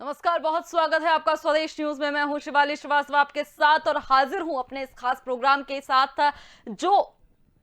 नमस्कार, बहुत स्वागत है आपका स्वदेश न्यूज में। मैं हूं शिवाली श्रीवास्तव आपके साथ और हाजिर हूं अपने इस खास प्रोग्राम के साथ जो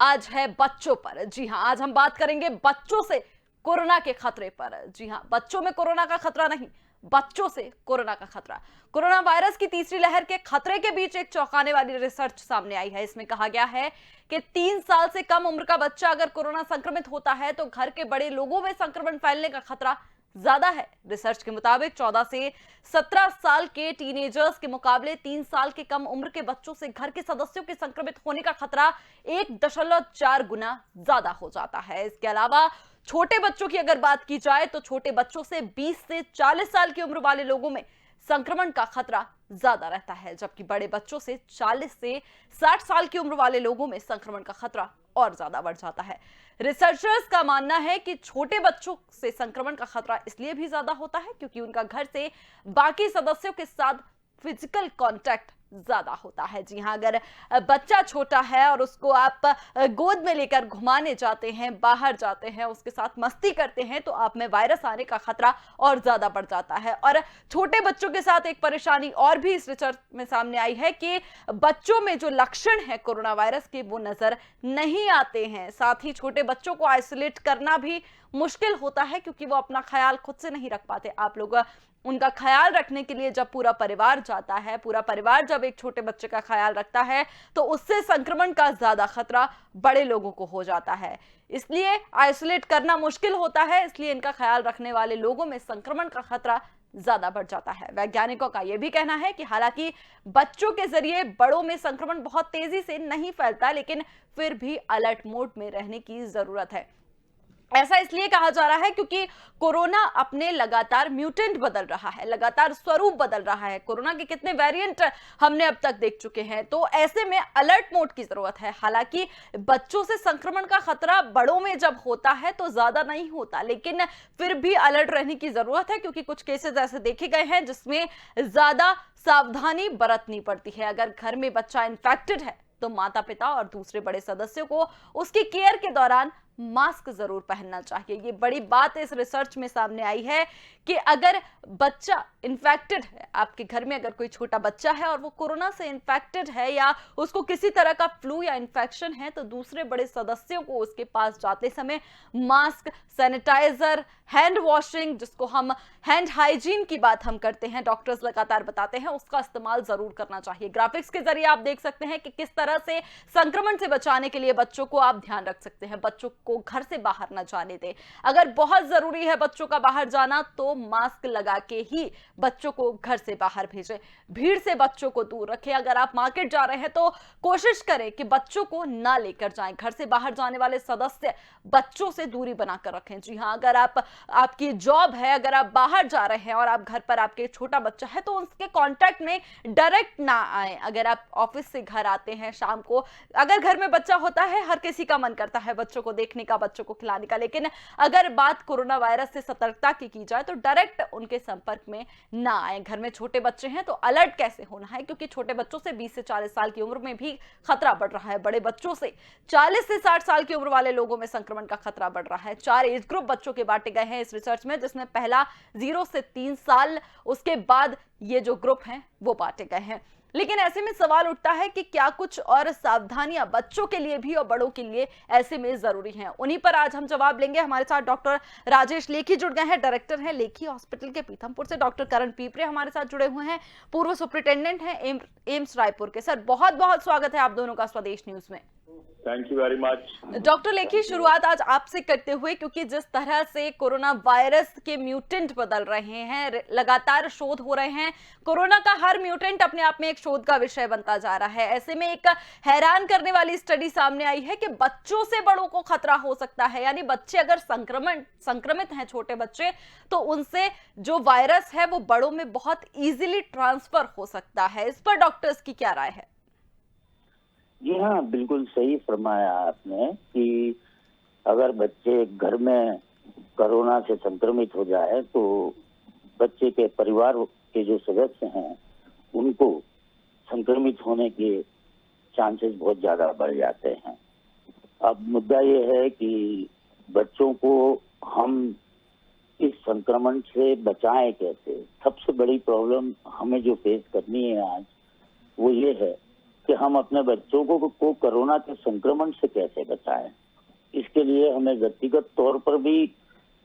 आज है बच्चों पर। जी हां, आज हम बात करेंगे बच्चों से कोरोना के खतरे पर। जी हां, बच्चों में कोरोना का खतरा नहीं, बच्चों से कोरोना का खतरा। कोरोना वायरस की तीसरी लहर के खतरे के बीच एक चौंकाने वाली रिसर्च सामने आई है। इसमें कहा गया है कि 3 साल से कम उम्र का बच्चा अगर कोरोना संक्रमित होता है तो घर के बड़े लोगों में संक्रमण फैलने का खतरा ज्यादा है। रिसर्च के मुताबिक 14 से 17 साल के टीनेजर्स के मुकाबले 3 साल के कम उम्र के बच्चों से घर के सदस्यों के संक्रमित होने का खतरा 1.4 गुना ज्यादा हो जाता है। इसके अलावा छोटे बच्चों की अगर बात की जाए तो छोटे बच्चों से 20 से 40 साल की उम्र वाले लोगों में संक्रमण का खतरा ज्यादा रहता है, जबकि बड़े बच्चों से 40 से 60 साल की उम्र वाले लोगों में संक्रमण का खतरा और ज्यादा बढ़ जाता है। रिसर्चर्स का मानना है कि छोटे बच्चों से संक्रमण का खतरा इसलिए भी ज्यादा होता है क्योंकि उनका घर से बाकी सदस्यों के साथ फिजिकल कांटेक्ट ज्यादा होता है। जी हां, अगर बच्चा छोटा है और उसको आप गोद में लेकर घुमाने जाते हैं, बाहर जाते हैं, उसके साथ मस्ती करते हैं तो आप में वायरस आने का खतरा और ज्यादा बढ़ जाता है। और छोटे बच्चों के साथ एक परेशानी और भी इस रिसर्च में सामने आई है कि बच्चों में जो लक्षण है कोरोना वायरस के वो नजर नहीं आते हैं। साथ ही छोटे बच्चों को आइसोलेट करना भी मुश्किल होता है क्योंकि वो अपना ख्याल खुद से नहीं रख पाते। आप लोग उनका ख्याल रखने के लिए जब पूरा परिवार जाता है, पूरा परिवार जब एक छोटे बच्चे का ख्याल रखता है तो उससे संक्रमण का ज्यादा खतरा बड़े लोगों को हो जाता है। इसलिए आइसोलेट करना मुश्किल होता है, इसलिए इनका ख्याल रखने वाले लोगों में संक्रमण का खतरा ज्यादा बढ़ जाता है। वैज्ञानिकों का यह भी कहना है कि हालांकि बच्चों के जरिए बड़ों में संक्रमण बहुत तेजी से नहीं फैलता, लेकिन फिर भी अलर्ट मोड में रहने की जरूरत है। ऐसा इसलिए कहा जा रहा है क्योंकि कोरोना अपने लगातार म्यूटेंट बदल रहा है, लगातार स्वरूप बदल रहा है। कोरोना के कितने वेरिएंट हमने अब तक देख चुके हैं, तो ऐसे में अलर्ट मोड की जरूरत है। हालांकि बच्चों से संक्रमण का खतरा बड़ों में जब होता है तो ज्यादा नहीं होता, लेकिन फिर भी अलर्ट रहने की जरूरत है क्योंकि कुछ केसेस ऐसे देखे गए हैं जिसमें ज्यादा सावधानी बरतनी पड़ती है। अगर घर में बच्चा इन्फेक्टेड है तो माता पिता और दूसरे बड़े सदस्यों को उसकी केयर के दौरान मास्क जरूर पहनना चाहिए। ये बड़ी बात इस रिसर्च में सामने आई है कि अगर बच्चा इन्फेक्टेड है, आपके घर में अगर कोई छोटा बच्चा है और वो कोरोना से इन्फेक्टेड है या उसको किसी तरह का फ्लू या इन्फेक्शन है तो दूसरे बड़े सदस्यों को उसके पास जाते समय मास्क, सैनिटाइजर, हैंड वॉशिंग, जिसको हम हैंड हाइजीन की बात हम करते हैं, डॉक्टर्स लगातार बताते हैं, उसका इस्तेमाल जरूर करना चाहिए। ग्राफिक्स के जरिए आप देख सकते हैं कि किस तरह से संक्रमण से बचाने के लिए बच्चों को आप ध्यान रख सकते हैं। बच्चों को घर से बाहर ना जाने दें। अगर बहुत जरूरी है बच्चों का बाहर जाना तो मास्क लगा के ही बच्चों को घर से बाहर भेजें। भीड़ से बच्चों को दूर रखें। अगर आप मार्केट जा रहे हैं तो कोशिश करें कि बच्चों को ना लेकर जाएं। घर से बाहर जाने वाले सदस्य बच्चों से दूरी बनाकर रखें। जी हां, अगर आपकी जॉब है, अगर आप बाहर जा रहे हैं और आप घर पर आपके छोटा बच्चा है तो उसके कांटेक्ट में डायरेक्ट ना आए। अगर आप ऑफिस से घर आते हैं शाम को, अगर घर में बच्चा होता है, हर किसी का मन करता है बच्चों को देखने का, बच्चों को खिलाने का, लेकिन अगर बात कोरोना वायरस से सतर्कता की जाए तो डायरेक्ट उनके संपर्क में ना आए। घर में छोटे बच्चे हैं तो अलर्ट कैसे होना है, क्योंकि छोटे बच्चों से 20 से 40 साल की उम्र में भी खतरा बढ़ रहा है। बड़े बच्चों से 40 से 60 साल की उम्र वाले लोगों में संक्रमण का खतरा बढ़ रहा है। 4 एज ग्रुप बच्चों के बांटे गए हैं इस रिसर्च में, जिसमें पहला 0 से 3 साल, उसके बाद ये जो ग्रुप हैं वो बांटे गए हैं। लेकिन ऐसे में सवाल उठता है कि क्या कुछ और सावधानियां बच्चों के लिए भी और बड़ों के लिए ऐसे में जरूरी हैं। उन्हीं पर आज हम जवाब लेंगे। हमारे साथ डॉक्टर राजेश लेखी जुड़ गए हैं, डायरेक्टर हैं लेखी हॉस्पिटल के पीथमपुर से। डॉक्टर करण पीपरे हमारे साथ जुड़े हुए हैं, पूर्व सुप्रिंटेंडेंट हैं एम्स रायपुर के। सर, बहुत बहुत स्वागत है आप दोनों का स्वदेश न्यूज में। Thank you very much. Doctor Lekhi, शुरुआत आज आपसे करते हुए, क्योंकि जिस तरह से कोरोना वायरस के म्यूटेंट बदल रहे हैं, लगातार शोध हो रहे हैं, कोरोना का हर म्यूटेंट अपने आप में एक शोध का विषय बनता जा रहा है। ऐसे में एक हैरान करने वाली स्टडी सामने आई है कि बच्चों से बड़ों को खतरा हो सकता है। यानी बच्चे अगर संक्रमित हैं, छोटे बच्चे, तो उनसे जो वायरस है वो बड़ों में बहुत इजीली ट्रांसफर हो सकता है। इस पर डॉक्टर्स की क्या राय है? जी हाँ, बिल्कुल सही फरमाया आपने कि अगर बच्चे घर में कोरोना से संक्रमित हो जाए तो बच्चे के परिवार के जो सदस्य हैं उनको संक्रमित होने के चांसेस बहुत ज्यादा बढ़ जाते हैं। अब मुद्दा ये है कि बच्चों को हम इस संक्रमण से बचाएं कैसे। सबसे बड़ी प्रॉब्लम हमें जो फेस करनी है आज वो ये है कि हम अपने बच्चों को कोरोना के संक्रमण से कैसे बचाएं। इसके लिए हमें व्यक्तिगत तौर पर भी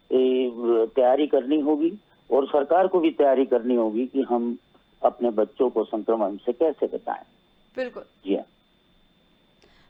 तैयारी करनी होगी और सरकार को भी तैयारी करनी होगी कि हम अपने बच्चों को संक्रमण से कैसे बचाएं। बिल्कुल जी हाँ,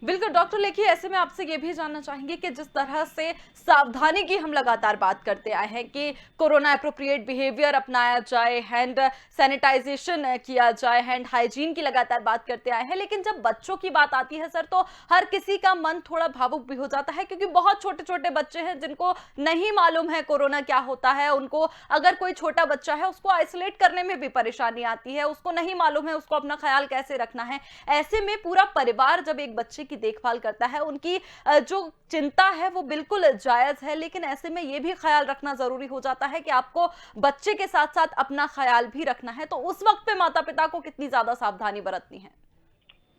बिल्कुल डॉक्टर, लेकिन ऐसे में आपसे ये भी जानना चाहेंगे कि जिस तरह से सावधानी की हम लगातार बात करते आए हैं कि कोरोना एप्रोप्रिएट बिहेवियर अपनाया जाए, हैंड सैनिटाइजेशन किया जाए, हैंड हाइजीन की लगातार बात करते आए हैं, लेकिन जब बच्चों की बात आती है सर, तो हर किसी का मन थोड़ा भावुक भी हो जाता है, क्योंकि बहुत छोटे छोटे बच्चे हैं जिनको नहीं मालूम है कोरोना क्या होता है। उनको अगर कोई छोटा बच्चा है उसको आइसोलेट करने में भी परेशानी आती है, उसको नहीं मालूम है उसको अपना ख्याल कैसे रखना है। ऐसे में पूरा परिवार जब एक बच्चे की देखभाल करता है, उनकी जो चिंता है वो बिल्कुल जायज है, लेकिन ऐसे में ये भी ख्याल रखना जरूरी हो जाता है कि आपको बच्चे के साथ साथ अपना ख्याल भी रखना है। तो उस वक्त पे माता पिता को कितनी ज्यादा सावधानी बरतनी है?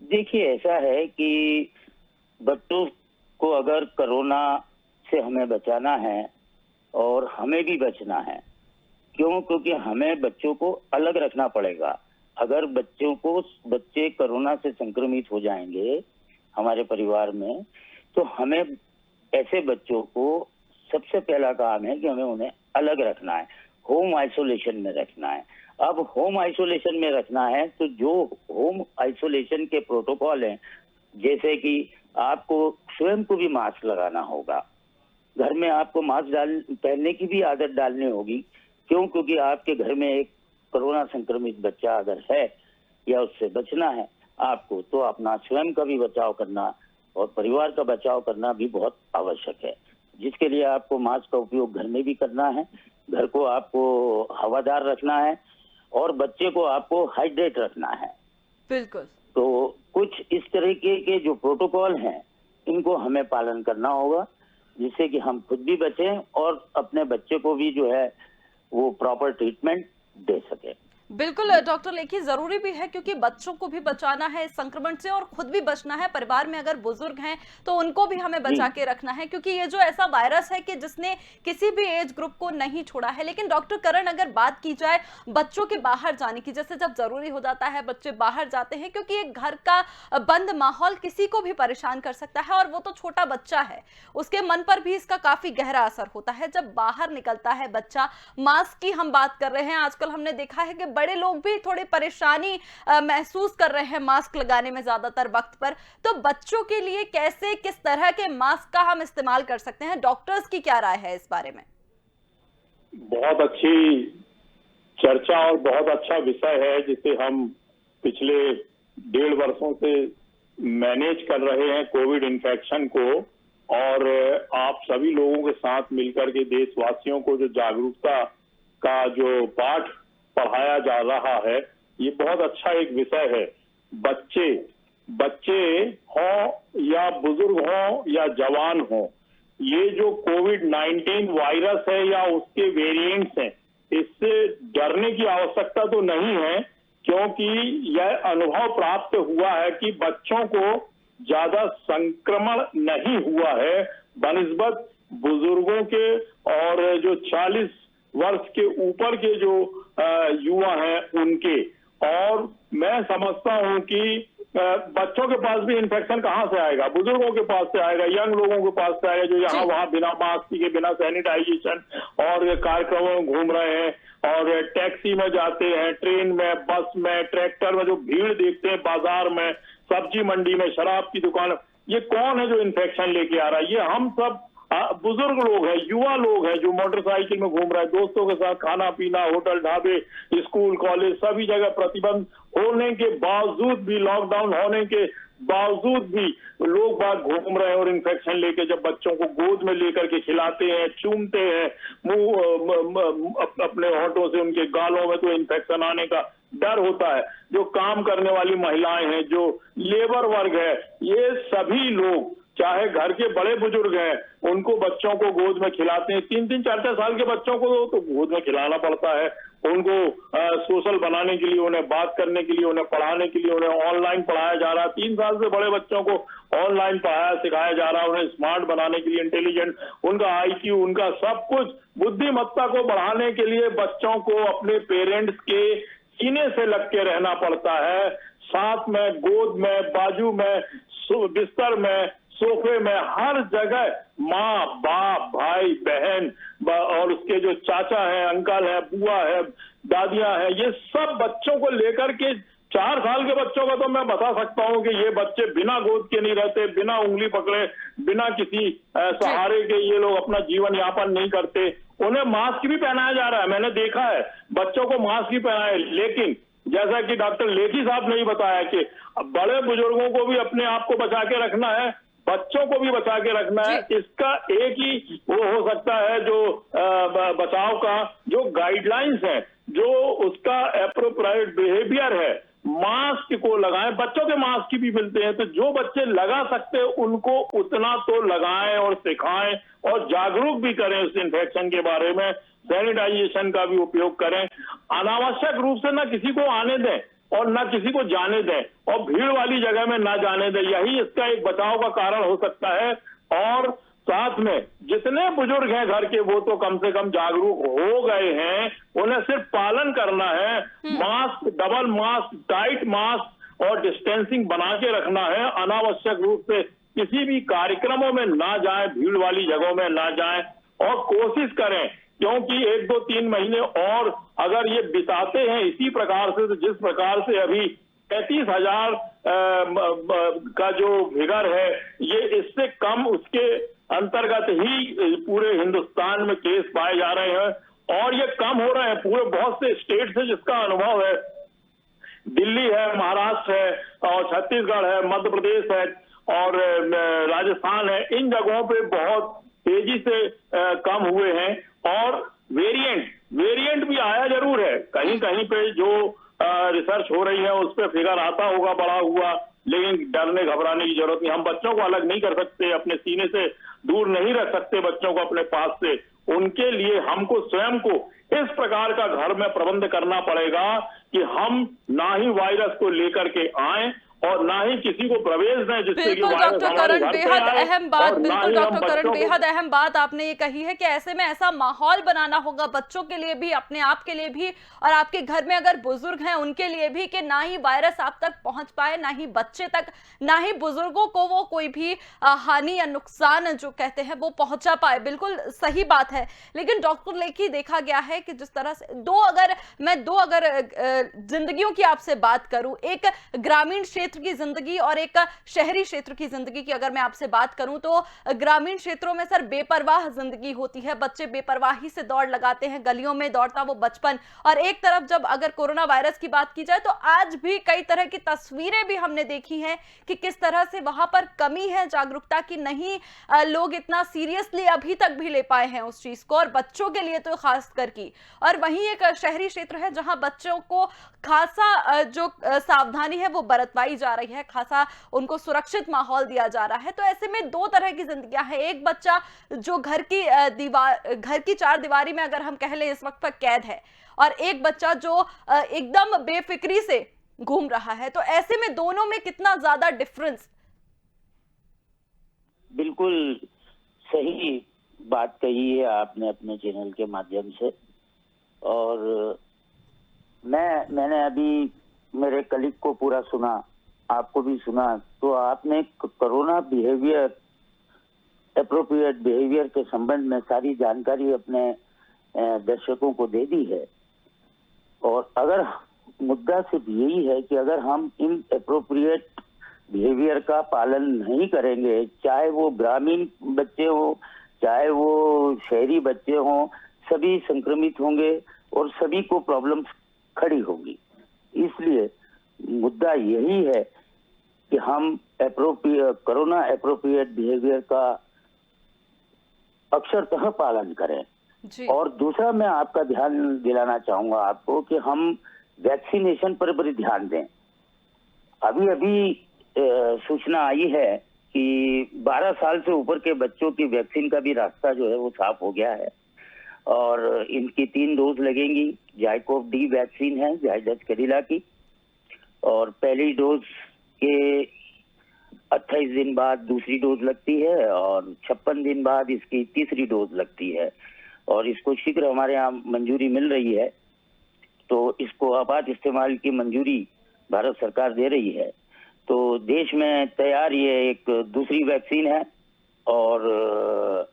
देखिए ऐसा है कि बच्चों को अगर कोरोना से हमें बचाना है और हमें भी बचना है, क्योंकि हमें बच्चों को अलग रखना पड़ेगा। अगर बच्चे कोरोना से संक्रमित हो जाएंगे हमारे परिवार में, तो हमें ऐसे बच्चों को सबसे पहला काम है कि हमें उन्हें अलग रखना है, होम आइसोलेशन में रखना है। अब होम आइसोलेशन में रखना है तो जो होम आइसोलेशन के प्रोटोकॉल हैं, जैसे कि आपको स्वयं को भी मास्क लगाना होगा, घर में आपको मास्क पहनने की भी आदत डालनी होगी। क्योंकि आपके घर में एक कोरोना संक्रमित बच्चा अगर है या उससे बचना है आपको, तो अपना स्वयं का भी बचाव करना और परिवार का बचाव करना भी बहुत आवश्यक है, जिसके लिए आपको मास्क का उपयोग घर में भी करना है, घर को आपको हवादार रखना है और बच्चे को आपको हाइड्रेट रखना है। बिल्कुल। तो कुछ इस तरीके के जो प्रोटोकॉल हैं इनको हमें पालन करना होगा, जिससे कि हम खुद भी बचें और अपने बच्चे को भी जो है वो प्रॉपर ट्रीटमेंट दे सके। बिल्कुल डॉक्टर, लेकिन जरूरी भी है क्योंकि बच्चों को भी बचाना है इस संक्रमण से और खुद भी बचना है। परिवार में अगर बुजुर्ग हैं तो उनको भी हमें बचा के रखना है, क्योंकि ये जो ऐसा वायरस है कि जिसने किसी भी एज ग्रुप को नहीं छोड़ा है। लेकिन डॉक्टर करण, अगर बात की जाए बच्चों के बाहर जाने की, जैसे जब जरूरी हो जाता है बच्चे बाहर जाते हैं, क्योंकि एक घर का बंद माहौल किसी को भी परेशान कर सकता है और वो तो छोटा बच्चा है, उसके मन पर भी इसका काफी गहरा असर होता है। जब बाहर निकलता है बच्चा, मास्क की हम बात कर रहे हैं, आजकल हमने देखा है कि बड़े लोग भी थोड़ी परेशानी महसूस कर रहे हैं मास्क लगाने में ज्यादातर वक्त पर। तो बच्चों के लिए कैसे, किस तरह के मास्क का हम इस्तेमाल कर सकते हैं? डॉक्टर्स की क्या राय है इस बारे में? बहुत अच्छी चर्चा और बहुत अच्छा विषय है, जिसे हम पिछले 1.5 वर्षों से मैनेज कर रहे हैं कोविड इन्फेक्शन को। और आप सभी लोगों के साथ मिलकर के देशवासियों को जो जागरूकता का जो पाठ पढ़ाया जा रहा है, ये बहुत अच्छा एक विषय है। बच्चे हों या बुजुर्ग हों या जवान हों, ये जो कोविड-19 वायरस है या उसके वेरिएंट्स हैं, इससे डरने की आवश्यकता तो नहीं है, क्योंकि यह अनुभव प्राप्त हुआ है कि बच्चों को ज्यादा संक्रमण नहीं हुआ है बनिस्बत बुजुर्गों के। और जो 40 वर्ष के ऊपर के जो युवा हैं उनके। और मैं समझता हूं कि बच्चों के पास भी इन्फेक्शन कहां से आएगा, बुजुर्गों के पास से आएगा, यंग लोगों के पास से आएगा, जो यहाँ वहां बिना मास्क के, बिना सैनिटाइजेशन और कार्यक्रमों में घूम रहे हैं और टैक्सी में जाते हैं, ट्रेन में, बस में, ट्रैक्टर में जो भीड़ देखते हैं, बाजार में, सब्जी मंडी में, शराब की दुकान, ये कौन है जो इन्फेक्शन लेके आ रहा है? ये हम सब बुजुर्ग लोग हैं, युवा लोग हैं, जो मोटरसाइकिल में घूम रहे हैं, दोस्तों के साथ खाना पीना, होटल ढाबे, स्कूल कॉलेज सभी जगह प्रतिबंध होने के बावजूद भी, लॉकडाउन होने के बावजूद भी लोग बाग घूम रहे हैं और इन्फेक्शन लेके जब बच्चों को गोद में लेकर के खिलाते हैं, चूमते हैं, मुंह अपने होठों से उनके गालों में, तो इन्फेक्शन आने का डर होता है। जो काम करने वाली महिलाएं हैं, जो लेबर वर्ग है, ये सभी लोग चाहे घर के बड़े बुजुर्ग हैं, उनको बच्चों को गोद में खिलाते हैं। 3-3, 4-4 साल के बच्चों को तो गोद में खिलाना पड़ता है। उनको सोशल बनाने के लिए, उन्हें बात करने के लिए, उन्हें पढ़ाने के लिए, उन्हें ऑनलाइन पढ़ाया जा रहा है। 3 साल से बड़े बच्चों को ऑनलाइन पढ़ाया सिखाया जा रहा है, उन्हें स्मार्ट बनाने के लिए, इंटेलिजेंट, उनका IQ, उनका सब कुछ, बुद्धिमत्ता को बढ़ाने के लिए बच्चों को अपने पेरेंट्स के सीने से लग के रहना पड़ता है। साथ में, गोद में, बाजू में, बिस्तर में, सोफे में, हर जगह माँ, बाप, भाई, बहन और उसके जो चाचा है, अंकल है, बुआ है, दादियां हैं, ये सब बच्चों को लेकर के 4 साल के बच्चों का तो मैं बता सकता हूं कि ये बच्चे बिना गोद के नहीं रहते, बिना उंगली पकड़े, बिना किसी सहारे के ये लोग अपना जीवन यापन नहीं करते। उन्हें मास्क भी पहनाया जा रहा है, मैंने देखा है बच्चों को मास्क भी पहनाए। लेकिन जैसा कि डॉक्टर लेखी साहब ने ही बताया कि बड़े बुजुर्गों को भी अपने आप को बचा के रखना है, बच्चों को भी बचा के रखना है। इसका एक ही वो हो सकता है जो बचाव का जो गाइडलाइंस है, जो उसका एप्रोप्रिएट बिहेवियर है, मास्क को लगाएं। बच्चों के मास्क भी मिलते हैं, तो जो बच्चे लगा सकते हैं उनको उतना तो लगाएं और सिखाएं और जागरूक भी करें इस इन्फेक्शन के बारे में। सैनिटाइजेशन का भी उपयोग करें, अनावश्यक रूप से ना किसी को आने दें और ना किसी को जाने दें, और भीड़ वाली जगह में ना जाने दें। यही इसका एक बचाव का कारण हो सकता है। और साथ में जितने बुजुर्ग हैं घर के, वो तो कम से कम जागरूक हो गए हैं, उन्हें सिर्फ पालन करना है। Mask, double mask, tight mask और डिस्टेंसिंग बना के रखना है। अनावश्यक रूप से किसी भी कार्यक्रमों में ना जाएं, भीड़ वाली जगहों में ना जाएं, और कोशिश करें, क्योंकि 1, 2, 3 महीने और अगर ये बिताते हैं इसी प्रकार से, तो जिस प्रकार से अभी 33,000 का जो फिगर है, ये इससे कम उसके अंतर्गत ही पूरे हिंदुस्तान में केस पाए जा रहे हैं। और ये कम हो रहे हैं, पूरे बहुत से स्टेट से जिसका अनुभव है, दिल्ली है, महाराष्ट्र है और छत्तीसगढ़ है, मध्य प्रदेश है और राजस्थान है, इन जगहों पे बहुत तेजी से कम हुए हैं। और वेरिएंट भी आया जरूर है, कहीं कहीं पे जो रिसर्च हो रही है उस पर फिगर आता होगा बढ़ा हुआ, लेकिन डरने घबराने की जरूरत नहीं। हम बच्चों को अलग नहीं कर सकते, अपने सीने से दूर नहीं रख सकते बच्चों को अपने पास से। उनके लिए हमको स्वयं को इस प्रकार का घर में प्रबंध करना पड़ेगा कि हम ना ही वायरस को लेकर के आए और ना ही किसी को प्रवेश दें, जिससे कि वायरस हमारे घर पे आए। अहम बात, और ना बिल्कुल ही हम डॉक्टर करण, बच्चों को बेहद अहम बात आपने ये कही है कि ऐसे में ऐसा माहौल बनाना होगा बच्चों के लिए भी, अपने आप के लिए भी, और आपके घर में अगर बुजुर्ग हैं उनके लिए भी, कि ना ही वायरस आप तक पहुंच पाए, ना ही बच्चे तक, ना ही बुजुर्गों को वो कोई भी हानि या नुकसान जो कहते हैं वो पहुंचा पाए। बिल्कुल सही बात है। लेकिन डॉक्टर लेखी, देखा गया है कि जिस तरह से दो अगर जिंदगियों की आपसे बात करूं, एक ग्रामीण क्षेत्र की जिंदगी और एक शहरी क्षेत्र की जिंदगी की अगर मैं आपसे बात करूं, तो ग्रामीण क्षेत्रों में सर बेपरवाह जिंदगी होती है, बच्चे बेपरवाही से दौड़ लगाते हैं, गलियों में दौड़ता वो बचपन। और एक तरफ जब अगर कोरोना वायरस की बात की जाए तो आज भी कई तरह की तस्वीरें भी हमने देखी हैं कि किस तरह से वहां पर कमी है जागरूकता की, नहीं लोग इतना सीरियसली अभी तक भी ले पाए हैं उस चीज को, और बच्चों के लिए तो खास कर की। और वहीं एक शहरी क्षेत्र है जहां बच्चों को खासा जो सावधानी है वो बरतवाई जा रही है, खासा उनको सुरक्षित माहौल दिया जा रहा है। तो ऐसे में दो तरह की जिंदगियां हैं, एक बच्चा जो घर की चार दीवारी में अगर हम कह लें इस वक्त पर कैद है, और एक बच्चा जो एकदम बेफिक्री से घूम रहा है। तो ऐसे में दोनों में कितना ज्यादा डिफरेंस? बिल्कुल सही बात कही है आपने अपने चैनल के माध्यम से। और मैंने अभी मेरे कलीग को पूरा सुना, आपको भी सुना, तो आपने कोरोना बिहेवियर, एप्रोप्रिएट बिहेवियर के संबंध में सारी जानकारी अपने दर्शकों को दे दी है। और अगर मुद्दा सिर्फ यही है कि अगर हम इन एप्रोप्रिएट बिहेवियर का पालन नहीं करेंगे, चाहे वो ग्रामीण बच्चे हो चाहे वो शहरी बच्चे हों, सभी संक्रमित होंगे और सभी को प्रॉब्लम्स खड़ी होगी। इसलिए मुद्दा यही है कि हम कोरोना एप्रोप्रिएट बिहेवियर का अक्षरतः पालन करें जी। और दूसरा मैं आपका ध्यान दिलाना चाहूंगा आपको कि हम वैक्सीनेशन पर भी ध्यान दें। अभी सूचना आई है कि 12 साल से ऊपर के बच्चों की वैक्सीन का भी रास्ता जो है वो साफ हो गया है और इनकी 3 डोज लगेंगी। जाइकोव डी वैक्सीन है जायडस कैडिला की, और पहली डोज के 28 दिन बाद दूसरी डोज लगती है और 56 दिन बाद इसकी तीसरी डोज लगती है, और इसको शीघ्र हमारे यहाँ मंजूरी मिल रही है। तो इसको आपात इस्तेमाल की मंजूरी भारत सरकार दे रही है। तो देश में तैयार ये एक दूसरी वैक्सीन है और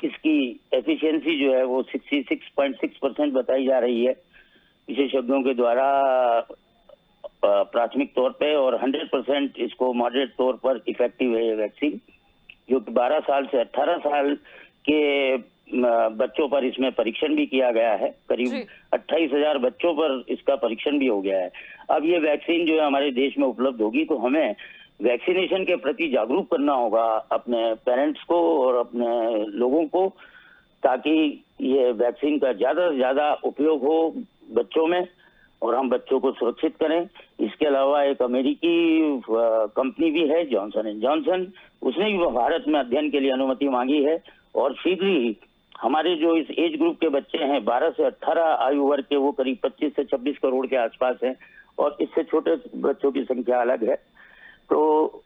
इसकी एफिशिएंसी जो है वो 66.6% बताई जा रही है विशेषज्ञों के द्वारा प्राथमिक तौर पे, और 100% इसको मॉडरेट तौर पर इफेक्टिव है ये वैक्सीन, जो कि 12 साल से 18 साल के बच्चों पर इसमें परीक्षण भी किया गया है। करीब 28,000 बच्चों पर इसका परीक्षण भी हो गया है। अब ये वैक्सीन जो है हमारे देश में उपलब्ध होगी, तो हमें वैक्सीनेशन के प्रति जागरूक करना होगा अपने पेरेंट्स को और अपने लोगों को, ताकि ये वैक्सीन का ज्यादा से ज्यादा उपयोग हो बच्चों में और हम बच्चों को सुरक्षित करें। इसके अलावा एक अमेरिकी कंपनी भी है जॉनसन एंड जॉनसन, उसने भी भारत में अध्ययन के लिए अनुमति मांगी है और शीघ्र ही हमारे जो इस एज ग्रुप के बच्चे हैं 12 से 18 आयु वर्ग के, वो करीब 25 से 26 करोड़ के आसपास हैं और इससे छोटे बच्चों की संख्या अलग है। तो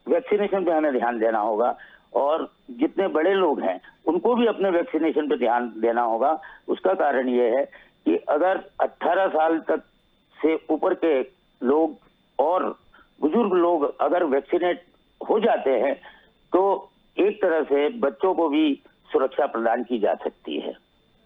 वैक्सीनेशन पे हमें ध्यान देना होगा और जितने बड़े लोग हैं उनको भी अपने वैक्सीनेशन पे ध्यान देना होगा। उसका कारण ये है कि अगर 18 साल तक से ऊपर के लोग और बुजुर्ग लोग अगर वैक्सीनेट हो जाते हैं तो एक तरह से बच्चों को भी सुरक्षा प्रदान की जा सकती है।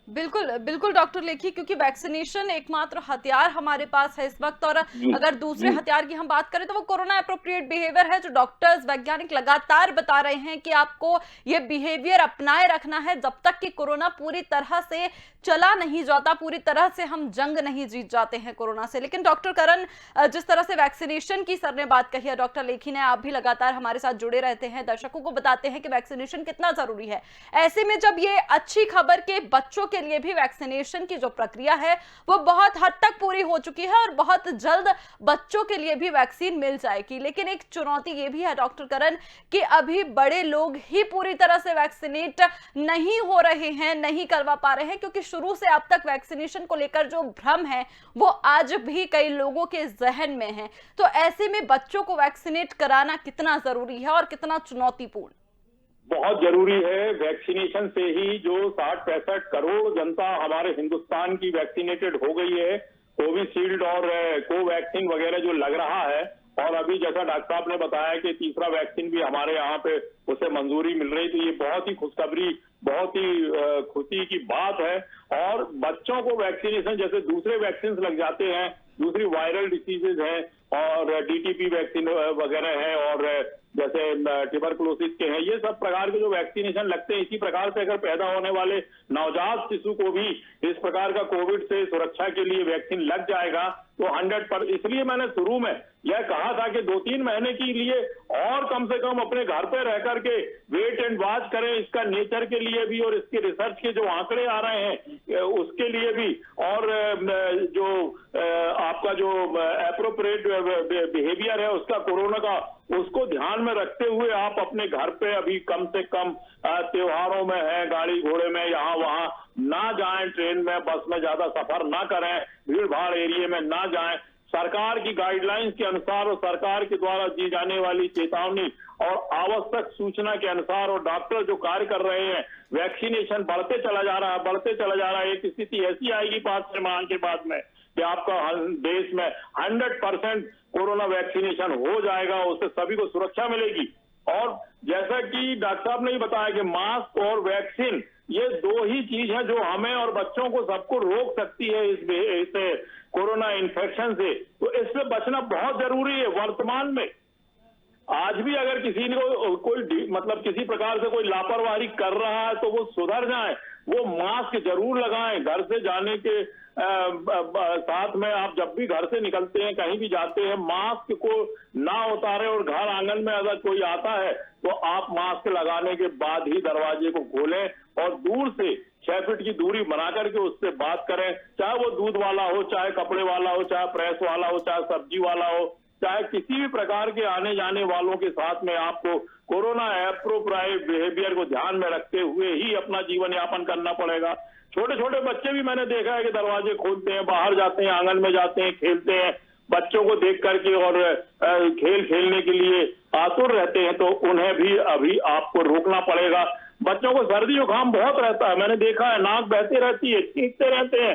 बिल्कुल बिल्कुल डॉक्टर लेखी, क्योंकि वैक्सीनेशन एकमात्र हथियार हमारे पास है इस वक्त, और अगर दूसरे हथियार की हम बात करें तो वो कोरोना एप्रोप्रिएट बिहेवियर है, जो डॉक्टर्स वैज्ञानिक लगातार बता रहे हैं कि आपको ये बिहेवियर अपनाए रखना है जब तक कि कोरोना पूरी तरह से चला नहीं जाता, पूरी तरह से हम जंग नहीं जीत जाते हैं कोरोना से। लेकिन डॉक्टर करण, जिस तरह से वैक्सीनेशन की सर ने बात कही है, डॉक्टर लेखी ने, आप भी लगातार हमारे साथ जुड़े रहते हैं, दर्शकों को बताते हैं कि वैक्सीनेशन कितना जरूरी है। ऐसे में जब ये अच्छी खबर के बच्चों के लिए भी वैक्सीनेशन की जो प्रक्रिया है वो बहुत हद तक पूरी हो चुकी है और बहुत जल्द बच्चों के लिए भी वैक्सीन मिल जाएगी, लेकिन एक चुनौती ये भी है डॉक्टर करण कि अभी बड़े लोग ही पूरी तरह से वैक्सीनेट नहीं हो रहे हैं, नहीं करवा पा रहे हैं, क्योंकि शुरू से अब तक वैक्सीनेशन को लेकर जो भ्रम है वो आज भी कई लोगों के जहन में है। तो ऐसे में बच्चों को वैक्सीनेट कराना कितना जरूरी है और कितना चुनौतीपूर्ण? बहुत जरूरी है। वैक्सीनेशन से ही जो 60-65 करोड़ जनता हमारे हिंदुस्तान की वैक्सीनेटेड हो गई है, कोविशील्ड और कोवैक्सीन वगैरह जो लग रहा है, और अभी जैसा डॉक्टर साहब ने बताया कि तीसरा वैक्सीन भी हमारे यहाँ पे उसे मंजूरी मिल रही, तो ये बहुत ही खुशखबरी, बहुत ही खुशी की बात है। और बच्चों को वैक्सीनेशन जैसे दूसरे वैक्सीन लग जाते हैं, दूसरी वायरल डिसीजेज हैं और डीटीपी वैक्सीन वगैरह है और जैसे ट्यूबरकुलोसिस के हैं, ये सब प्रकार के जो वैक्सीनेशन लगते हैं, इसी प्रकार से अगर पैदा होने वाले नवजात शिशु को भी इस प्रकार का कोविड से सुरक्षा के लिए वैक्सीन लग जाएगा तो 100%। इसलिए मैंने शुरू में यह कहा था कि 2-3 महीने के लिए और कम से कम अपने घर पे रह करके वेट एंड वॉच करें, इसका नेचर के लिए भी और इसके रिसर्च के जो आंकड़े आ रहे हैं उसके लिए भी, और जो आपका जो एप्रोप्रिएट बिहेवियर है उसका कोरोना का, उसको ध्यान में रखते हुए आप अपने घर पे अभी कम से कम त्योहारों में है, गाड़ी घोड़े में यहाँ वहां ना जाएं, ट्रेन में बस में ज्यादा सफर ना करें, भीड़ भाड़ एरिया में ना जाएं। सरकार की गाइडलाइंस के अनुसार और सरकार के द्वारा दी जाने वाली चेतावनी और आवश्यक सूचना के अनुसार और डॉक्टर जो कार्य कर रहे हैं, वैक्सीनेशन बढ़ते चला जा रहा है, बढ़ते चला जा रहा है। एक स्थिति ऐसी आएगी 5 माह के बाद में कि आपका देश में 100% कोरोना वैक्सीनेशन हो जाएगा, उससे सभी को सुरक्षा मिलेगी। और जैसा कि डॉक्टर साहब ने भी बताया कि मास्क और वैक्सीन ये 2 ही चीज है जो हमें और बच्चों को सबको रोक सकती है इस कोरोना इन्फेक्शन से। तो इससे बचना बहुत जरूरी है। वर्तमान में आज भी अगर किसी को कोई मतलब किसी प्रकार से कोई लापरवाही कर रहा है तो वो सुधर जाए, वो मास्क जरूर लगाएं। घर से जाने के साथ में आप जब भी घर से निकलते हैं, कहीं भी जाते हैं, मास्क को ना उतारें और घर आंगन में अगर कोई आता है तो आप मास्क लगाने के बाद ही दरवाजे को खोलें और दूर से 6 फीट की दूरी बना करके उससे बात करें, चाहे वो दूध वाला हो, चाहे कपड़े वाला हो, चाहे प्रेस वाला हो, चाहे सब्जी वाला हो, चाहे किसी भी प्रकार के आने जाने वालों के साथ में आपको कोरोना एप्रोप्राइट बिहेवियर को ध्यान में रखते हुए ही अपना जीवन यापन करना पड़ेगा। छोटे छोटे बच्चे भी मैंने देखा है कि दरवाजे खोलते हैं, बाहर जाते हैं, आंगन में जाते हैं, खेलते हैं, बच्चों को देख करके और खेल खेलने के लिए आतुर रहते हैं, तो उन्हें भी अभी आपको रोकना पड़ेगा। बच्चों को सर्दी जुकाम बहुत रहता है, मैंने देखा है, नाक बहती रहती है, छींकते रहते हैं,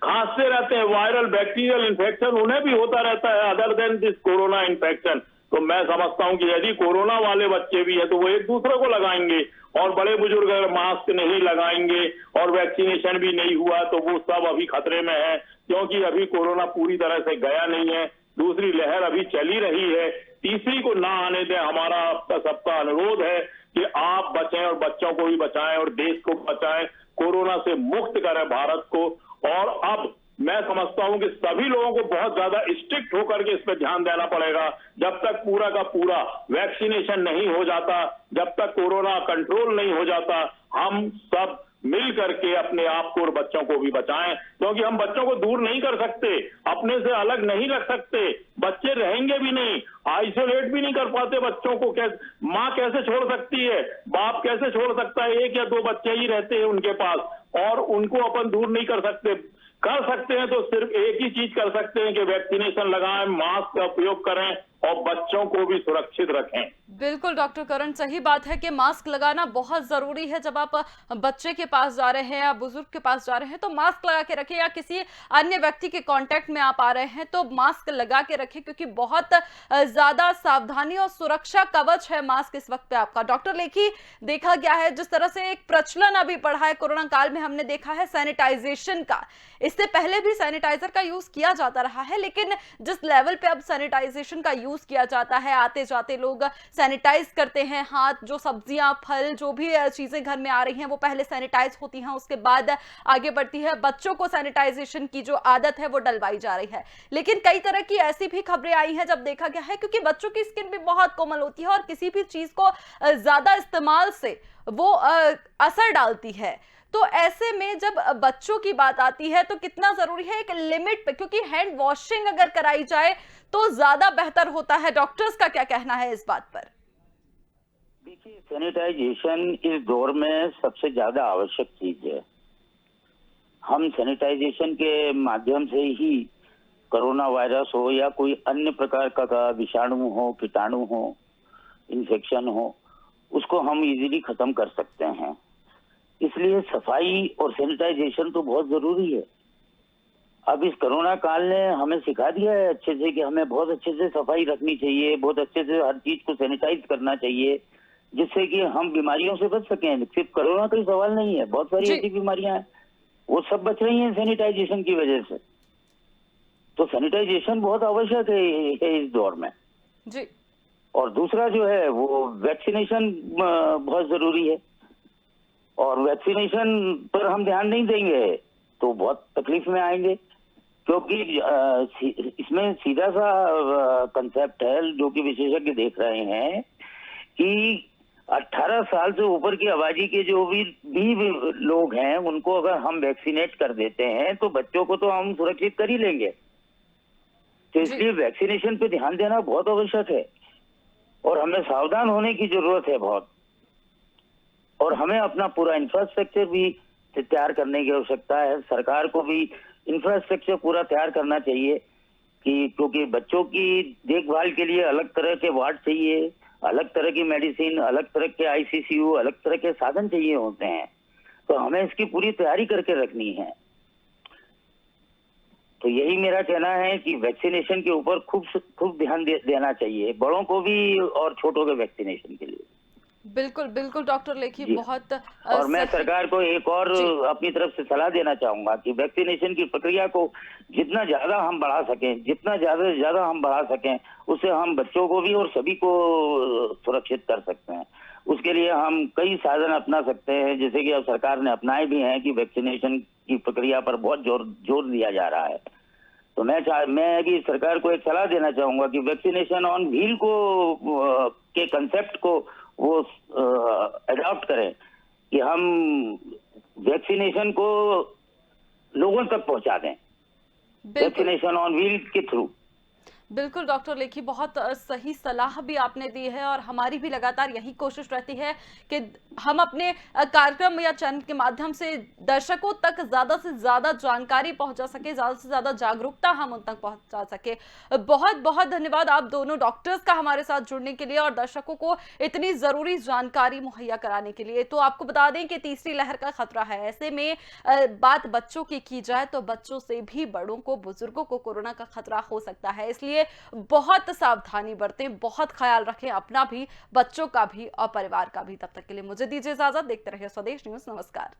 खांसते रहते हैं, वायरल बैक्टीरियल इन्फेक्शन उन्हें भी होता रहता है other than this corona infection. तो मैं समझता हूं कि यदि कोरोना वाले बच्चे भी है तो वो एक दूसरे को लगाएंगे, और बड़े बुजुर्ग अगर मास्क नहीं लगाएंगे और वैक्सीनेशन भी नहीं हुआ तो वो सब अभी खतरे में है, क्योंकि अभी कोरोना पूरी तरह से गया नहीं है, दूसरी लहर अभी चली रही है, तीसरी को ना आने दें। हमारा आपका सबका अनुरोध है कि आप बचें और बच्चों को भी बचाएं और देश को बचाएं, कोरोना से मुक्त करें भारत को। और अब मैं समझता हूं कि सभी लोगों को बहुत ज्यादा स्ट्रिक्ट होकर के इस पर ध्यान देना पड़ेगा। जब तक पूरा का पूरा वैक्सीनेशन नहीं हो जाता, जब तक कोरोना कंट्रोल नहीं हो जाता, हम सब मिल करके अपने आप को और बच्चों को भी बचाएं, क्योंकि हम बच्चों को दूर नहीं कर सकते, अपने से अलग नहीं रख सकते, बच्चे रहेंगे भी नहीं, आइसोलेट भी नहीं कर पाते बच्चों को। माँ कैसे छोड़ सकती है, बाप कैसे छोड़ सकता है, एक या दो बच्चे ही रहते हैं उनके पास और उनको अपन दूर नहीं कर सकते। कर सकते हैं तो सिर्फ एक ही चीज कर सकते हैं कि वैक्सीनेशन लगाएं, मास्क का उपयोग करें और बच्चों को भी सुरक्षित रखें। बिल्कुल डॉक्टर करण, सही बात है कि मास्क लगाना बहुत जरूरी है। जब आप बच्चे के पास जा रहे हैं या बुजुर्ग के पास जा रहे हैं तो मास्क लगा के रखें, या किसी अन्य व्यक्ति के कांटेक्ट में आप आ रहे हैं तो मास्क लगा के रखें, क्योंकि बहुत ज्यादा सावधानी और सुरक्षा कवच है मास्क इस वक्त पे आपका। डॉक्टर लेखी, देखा गया है जिस तरह से एक प्रचलन अभी बढ़ा है कोरोना काल में, हमने देखा है सैनिटाइजेशन का। इससे पहले भी सैनिटाइजर का यूज किया जाता रहा है, लेकिन जिस लेवल पे अब सैनिटाइजेशन का यूज किया जाता है, आते जाते लोग सैनिटाइज करते हैं हाथ, जो सब्जियां फल जो भी चीजें घर में आ रही हैं वो पहले सैनिटाइज होती हैं, उसके बाद आगे बढ़ती है। बच्चों को सैनिटाइजेशन की जो आदत है वो डलवाई जा रही है, लेकिन कई तरह की ऐसी भी खबरें आई हैं जब देखा गया है, क्योंकि बच्चों की स्किन भी बहुत कोमल होती है और किसी भी चीज को ज्यादा इस्तेमाल से वो असर डालती है। तो ऐसे में जब बच्चों की बात आती है तो कितना जरूरी है एक लिमिट पे, क्योंकि हैंड वॉशिंग अगर कराई जाए तो ज्यादा बेहतर होता है। डॉक्टर्स का क्या कहना है इस बात पर? देखिए, सैनिटाइजेशन इस दौर में सबसे ज्यादा आवश्यक चीज है। हम सैनिटाइजेशन के माध्यम से ही कोरोना वायरस हो या कोई अन्य प्रकार का विषाणु हो, कीटाणु हो, इन्फेक्शन हो, उसको हम इजीली खत्म कर सकते हैं। इसलिए सफाई और सैनिटाइजेशन तो बहुत जरूरी है। अब इस कोरोना काल ने हमें सिखा दिया है अच्छे से कि हमें बहुत अच्छे से सफाई रखनी चाहिए, बहुत अच्छे से हर चीज को सैनिटाइज करना चाहिए, जिससे कि हम बीमारियों से बच सकें। सिर्फ कोरोना का ही सवाल नहीं है, बहुत सारी ऐसी बीमारियां हैं वो सब बच रही हैं सैनिटाइजेशन की वजह से। तो सैनिटाइजेशन बहुत आवश्यक है इस दौर में जी। और दूसरा जो है वो वैक्सीनेशन बहुत जरूरी है, और वैक्सीनेशन पर हम ध्यान नहीं देंगे तो बहुत तकलीफ में आएंगे, क्योंकि इसमें सीधा सा कंसेप्ट है जो कि विशेषज्ञ देख रहे हैं कि 18 साल से ऊपर की आबादी के जो भी लोग हैं उनको अगर हम वैक्सीनेट कर देते हैं तो बच्चों को तो हम सुरक्षित कर ही लेंगे। तो इसलिए वैक्सीनेशन पे ध्यान देना बहुत आवश्यक है और हमें सावधान होने की जरूरत है बहुत, और हमें अपना पूरा इंफ्रास्ट्रक्चर भी तैयार करने की आवश्यकता है। सरकार को भी इंफ्रास्ट्रक्चर पूरा तैयार करना चाहिए कि क्योंकि बच्चों की देखभाल के लिए अलग तरह के वार्ड चाहिए, अलग तरह की मेडिसिन, अलग तरह के आईसीसीयू, अलग तरह के साधन चाहिए होते हैं। तो हमें इसकी पूरी तैयारी करके रखनी है। तो यही मेरा कहना है कि वैक्सीनेशन के ऊपर खूब ध्यान देना चाहिए, बड़ों को भी और छोटों के वैक्सीनेशन के लिए। बिल्कुल बिल्कुल डॉक्टर लेखी, बहुत और मैं सरकार को एक और अपनी तरफ से सलाह देना चाहूंगा कि वैक्सीनेशन की प्रक्रिया को जितना ज्यादा हम बढ़ा सकें, जितना ज्यादा से ज्यादा हम बढ़ा सकें, उससे हम बच्चों को भी और सभी को सुरक्षित कर सकते हैं। उसके लिए हम कई साधन अपना सकते हैं, जैसे कि अब सरकार ने अपनाए भी हैं कि वैक्सीनेशन की प्रक्रिया पर बहुत जोर दिया जा रहा है। तो मैं अभी सरकार को एक सलाह देना चाहूंगा कि वैक्सीनेशन ऑन व्हील को के कंसेप्ट को वो अडॉप्ट करें कि हम वैक्सीनेशन को लोगों तक पहुंचा दें, वैक्सीनेशन ऑन व्हील के थ्रू। बिल्कुल डॉक्टर लेखी, बहुत सही सलाह भी आपने दी है और हमारी भी लगातार यही कोशिश रहती है कि हम अपने कार्यक्रम या चैनल के माध्यम से दर्शकों तक ज्यादा से ज्यादा जानकारी पहुंचा सके, ज्यादा से ज्यादा जागरूकता हम उन तक पहुंचा सके। बहुत बहुत धन्यवाद आप दोनों डॉक्टर्स का हमारे साथ जुड़ने के लिए और दर्शकों को इतनी जरूरी जानकारी मुहैया कराने के लिए। तो आपको बता दें कि तीसरी लहर का खतरा है, ऐसे में बात बच्चों की जाए तो बच्चों से भी बड़ों को, बुजुर्गों को कोरोना का खतरा हो सकता है। इसलिए बहुत सावधानी बरतें, बहुत ख्याल रखें अपना भी, बच्चों का भी और परिवार का भी। तब तक के लिए मुझे दीजिए इजाजत। देखते रहिए स्वदेश न्यूज। नमस्कार।